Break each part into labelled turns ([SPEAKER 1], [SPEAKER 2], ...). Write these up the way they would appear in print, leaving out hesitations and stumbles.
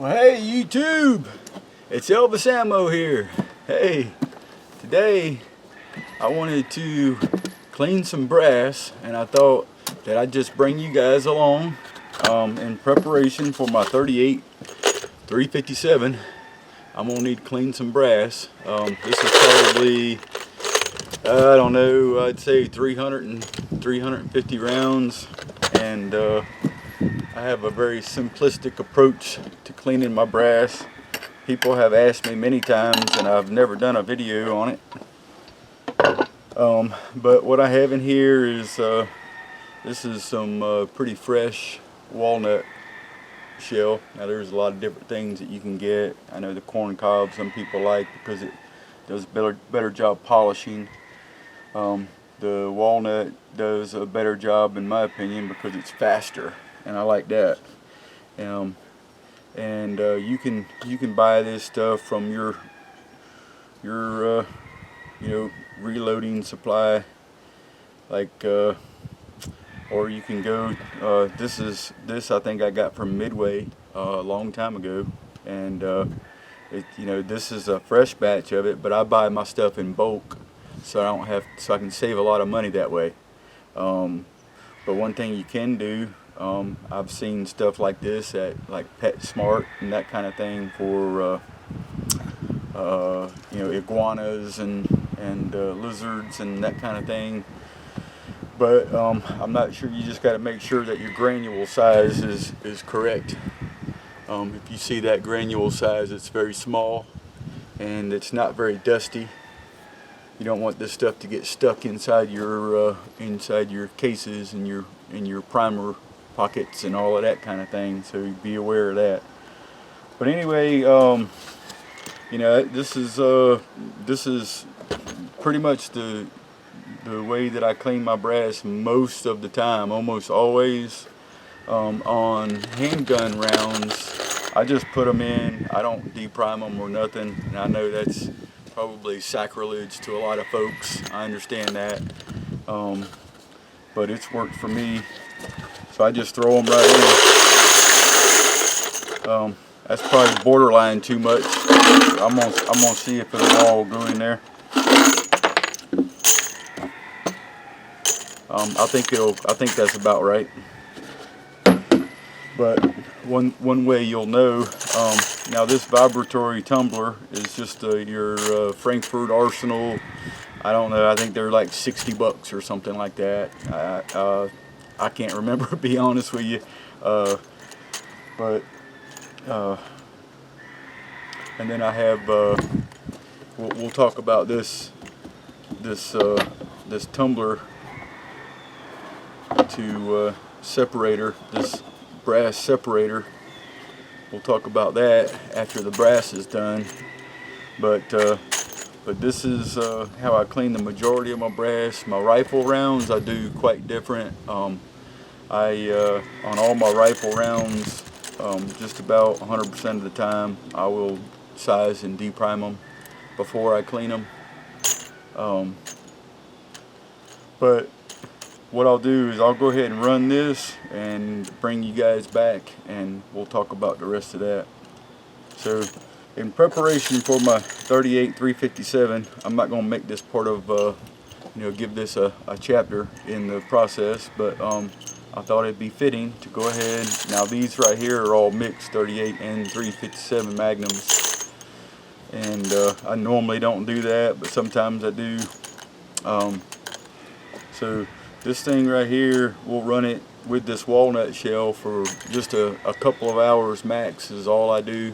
[SPEAKER 1] Well, hey YouTube, it's Elvis Ammo here. Hey, today I wanted to clean some brass, and I thought that I'd just bring you guys along in preparation for my 38 357. I'm gonna need to clean some brass. This is probably, I don't know, I'd say 350 rounds, and I have a very simplistic approach to cleaning my brass. People have asked me many times, and I've never done a video on it. But what I have in here is this is some pretty fresh walnut shell. Now there's a lot of different things that you can get. I know the corn cob some people like because it does a better job polishing. The walnut does a better job in my opinion because it's faster, and I like that. You can buy this stuff from your you know, reloading supply, like or you can go this I think I got from Midway a long time ago, and this is a fresh batch of it, but I buy my stuff in bulk so I can save a lot of money that way. But one thing you can do, I've seen stuff like this at like PetSmart and that kind of thing for iguanas and lizards and that kind of thing. But I'm not sure. You just got to make sure that your granule size is correct. If you see that granule size, it's very small and it's not very dusty. You don't want this stuff to get stuck inside your cases and your primer pockets and all of that kind of thing. So be aware of that. But anyway, this is pretty much the way that I clean my brass most of the time, almost always. On handgun rounds, I just put them in. I don't deprime them or nothing, and I know that's probably sacrilege to a lot of folks. I understand that, but it's worked for me, so I just throw them right in. That's probably borderline too much. I'm gonna see if it'll all go in there. I think that's about right. But one way you'll know, now this vibratory tumbler is just your Frankfurt Arsenal. I don't know, I think they're like 60 bucks or something like that. I can't remember, to be honest with you. And then I have, we'll talk about this tumbler to separator, this brass separator. We'll talk about that after the brass is done. But this is how I clean the majority of my brass. My rifle rounds I do quite different. On all my rifle rounds, just about 100% of the time I will size and deprime them before I clean them. But what I'll do is I'll go ahead and run this and bring you guys back, and we'll talk about the rest of that. So in preparation for my 38 357, I'm not going to make this part of give this a chapter in the process, but I thought it'd be fitting to go ahead. Now these right here are all mixed 38 and 357 Magnums, and I normally don't do that, but sometimes I do. So this thing right here, we'll run it with this walnut shell for just a couple of hours max is all I do,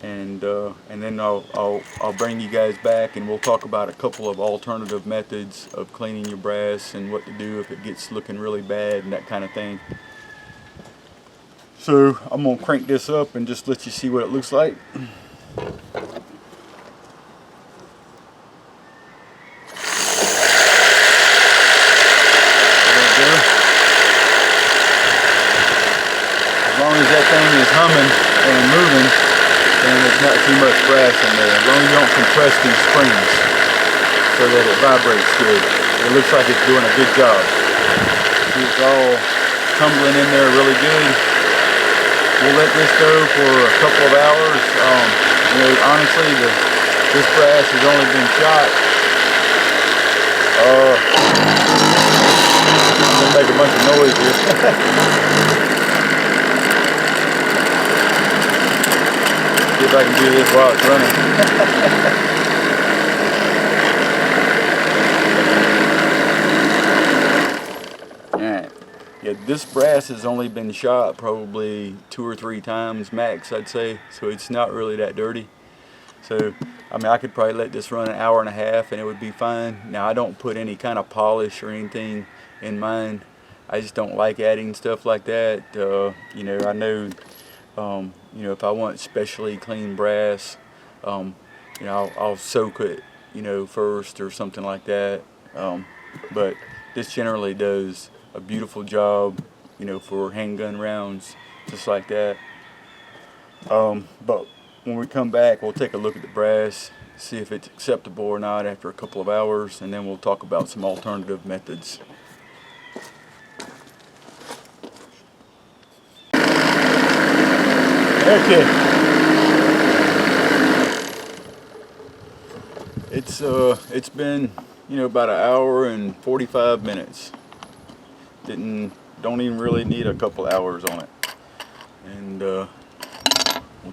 [SPEAKER 1] and then I'll bring you guys back and we'll talk about a couple of alternative methods of cleaning your brass and what to do if it gets looking really bad and that kind of thing. So I'm gonna crank this up and just let you see what it looks like. As long as that thing is humming and moving, then there's not too much brass in there. As long as you don't compress these springs so that it vibrates good. It looks like it's doing a good job. It's all tumbling in there really good. we'll let this go for a couple of hours. You know, honestly, this brass has only been shot. I'm gonna make a bunch of noise here. See if I can do this while it's running. Alright. Yeah, this brass has only been shot probably 2 or 3 times max, I'd say, so it's not really that dirty. So, I mean, I could probably let this run an hour and a half and it would be fine. Now, I don't put any kind of polish or anything in mine. I just don't like adding stuff like that. You know, I know, you know, if I want specially clean brass, you know, I'll soak it, you know, first or something like that. But this generally does a beautiful job, you know, for handgun rounds, just like that. But when we come back, we'll take a look at the brass, see if it's acceptable or not after a couple of hours, and then we'll talk about some alternative methods. Okay. It's been, you know, about an hour and 45 minutes. Don't even really need a couple hours on it. And we'll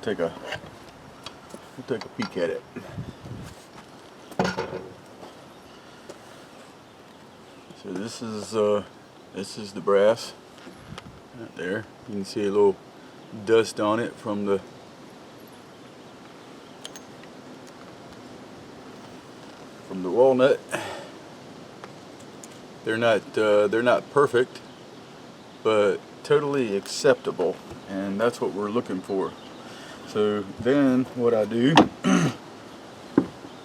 [SPEAKER 1] take a peek at it. So this is the brass right there. You can see a little dust on it from the walnut. They're not perfect, but totally acceptable, and that's what we're looking for. So then what I do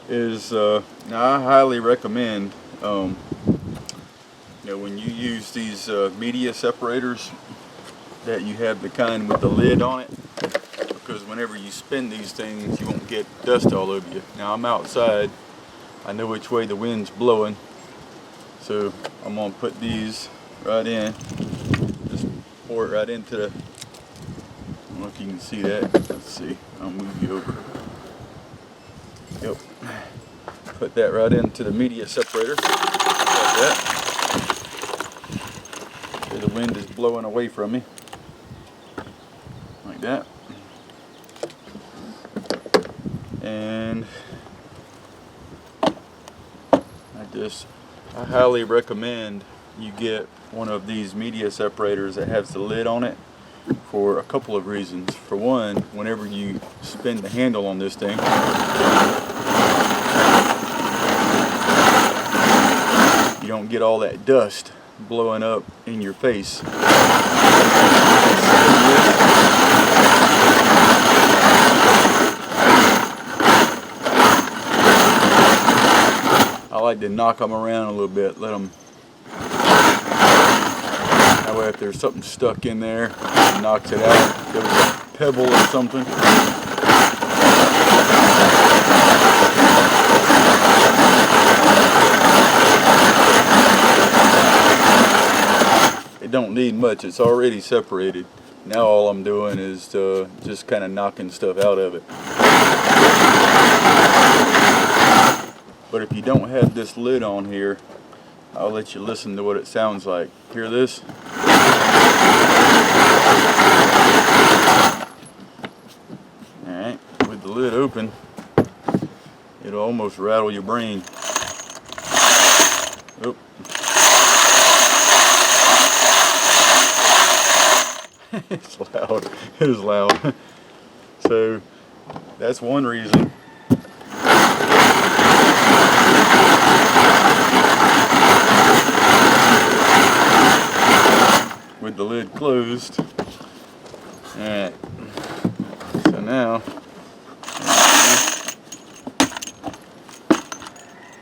[SPEAKER 1] is now I highly recommend you know, when you use these media separators, that you have the kind with the lid on it, because whenever you spin these things you won't get dust all over you. Now I'm outside, I know which way the wind's blowing, so I'm going to put these right in, just pour it right into the, I don't know if you can see that, let's see, I'll move you over. Yep, put that right into the media separator, like that. So the wind is blowing away from me. Like that. And I highly recommend you get one of these media separators that has the lid on it for a couple of reasons. For one, whenever you spin the handle on this thing, you don't get all that dust blowing up in your face. I like to knock them around a little bit, let them, that way if there's something stuck in there, it knocks it out. If there was a pebble or something, it don't need much, it's already separated. Now all I'm doing is just kind of knocking stuff out of it. But if you don't have this lid on here, I'll let you listen to what it sounds like. Hear this? Alright, with the lid open, it'll almost rattle your brain. Oop. It's loud. It is loud. So that's one reason. With the lid closed. Alright. So now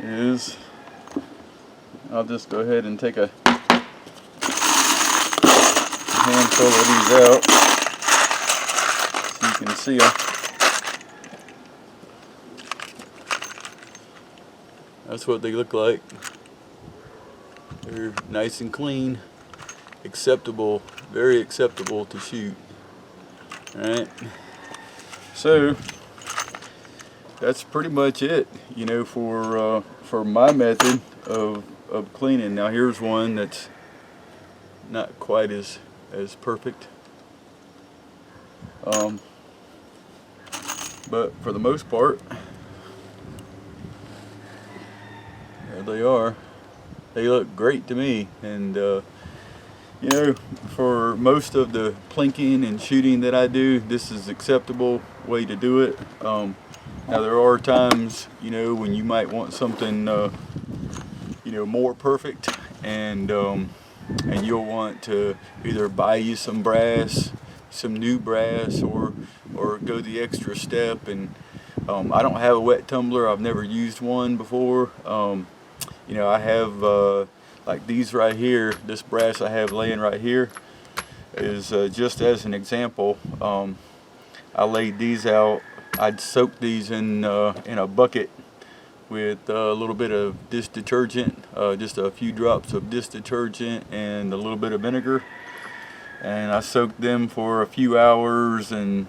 [SPEAKER 1] is, I'll just go ahead and take a handful of these out so you can see them. That's what they look like. They're nice and clean, acceptable, very acceptable to shoot. Alright, so that's pretty much it, you know, for my method of cleaning. Now here's one that's not quite as perfect, but for the most part, there they are. They look great to me, and you know, for most of the plinking and shooting that I do, this is acceptable way to do it. Now there are times, you know, when you might want something, you know, more perfect, and you'll want to either buy you some brass, some new brass, or go the extra step. And I don't have a wet tumbler. I've never used one before. You know, I have like these right here. This brass I have laying right here is just as an example. I laid these out. I'd soak these in a bucket with a little bit of dish detergent, just a few drops of dish detergent and a little bit of vinegar, and I soaked them for a few hours and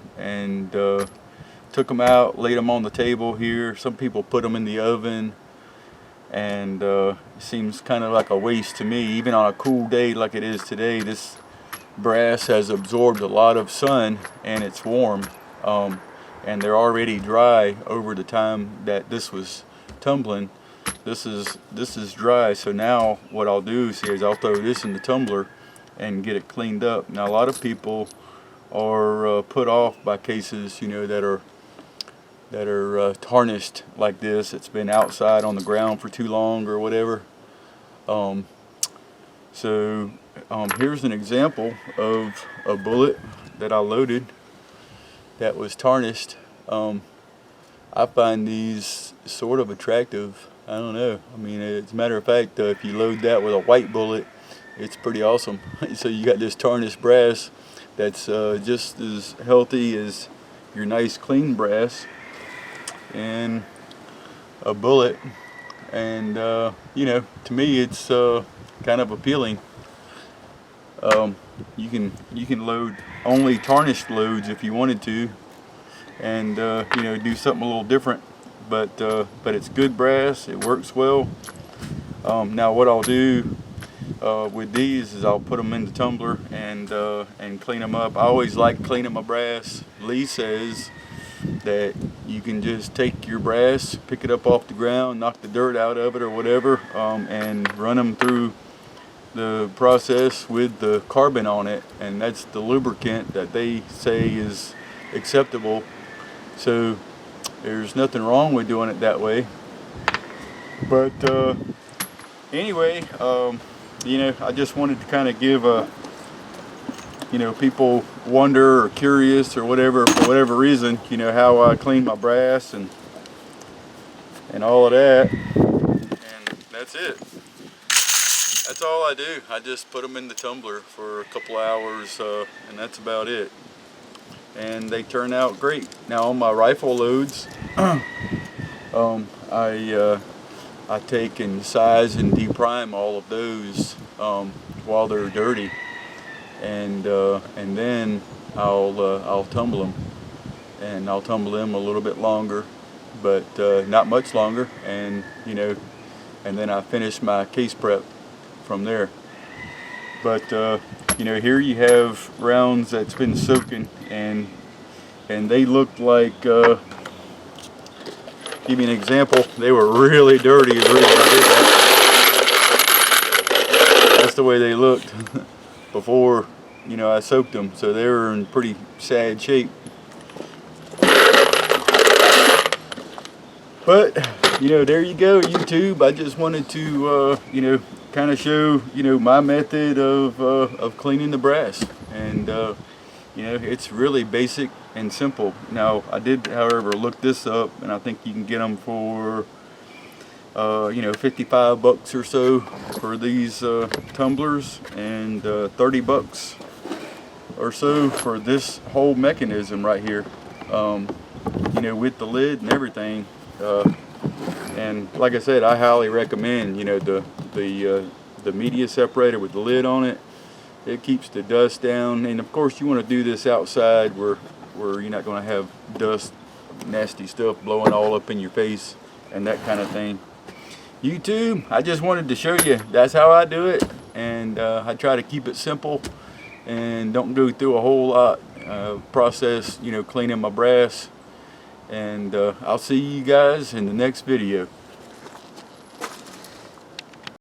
[SPEAKER 1] took them out, laid them on the table here. Some people put them in the oven, and it seems kind of like a waste to me. Even on a cool day like it is today, this brass has absorbed a lot of sun and it's warm, and they're already dry over the time that this was tumbling. This is dry, so now what I'll do is I'll throw this in the tumbler and get it cleaned up. Now a lot of people are put off by cases, you know, that are tarnished like this. It's been outside on the ground for too long or whatever. So here's an example of a bullet that I loaded that was tarnished. I find these sort of attractive. I don't know. I mean, as a matter of fact, if you load that with a white bullet, it's pretty awesome. So you got this tarnished brass that's just as healthy as your nice clean brass, and a bullet, and you know, to me it's kind of appealing. You can load only tarnished loads if you wanted to, and you know, do something a little different, but it's good brass. It works well. Now what I'll do with these is I'll put them in the tumbler and clean them up. I always like cleaning my brass. Lee says that you can just take your brass, pick it up off the ground, knock the dirt out of it or whatever, and run them through the process with the carbon on it, and that's the lubricant that they say is acceptable. So there's nothing wrong with doing it that way. But anyway, you know, I just wanted to kind of give a, you know, people wonder or curious or whatever, for whatever reason, you know, how I clean my brass and all of that. And that's it. That's all I do. I just put them in the tumbler for a couple hours, and that's about it. And they turn out great. Now on my rifle loads, I take and size and deprime all of those while they're dirty, and then I'll tumble them, and I'll tumble them a little bit longer, but not much longer, and you know, and then I finish my case prep from there. But you know, here you have rounds that's been soaking, and they look like, give you an example, they were really dirty. That's the way they looked before, you know, I soaked them. So they were in pretty sad shape. But you know, there you go, YouTube. I just wanted to you know, kind of show, you know, my method of cleaning the brass, and you know, it's really basic and simple. Now I did, however, look this up, and I think you can get them for you know, $55 or so for these tumblers, and $30 or so for this whole mechanism right here, you know, with the lid and everything. And like I said, I highly recommend, you know, the media separator with the lid on it. It keeps the dust down, and of course you want to do this outside where where you're not going to have dust, nasty stuff blowing all up in your face and that kind of thing. YouTube, I just wanted to show you that's how I do it, and I try to keep it simple and don't go through a whole lot process, you know, cleaning my brass. And I'll see you guys in the next video.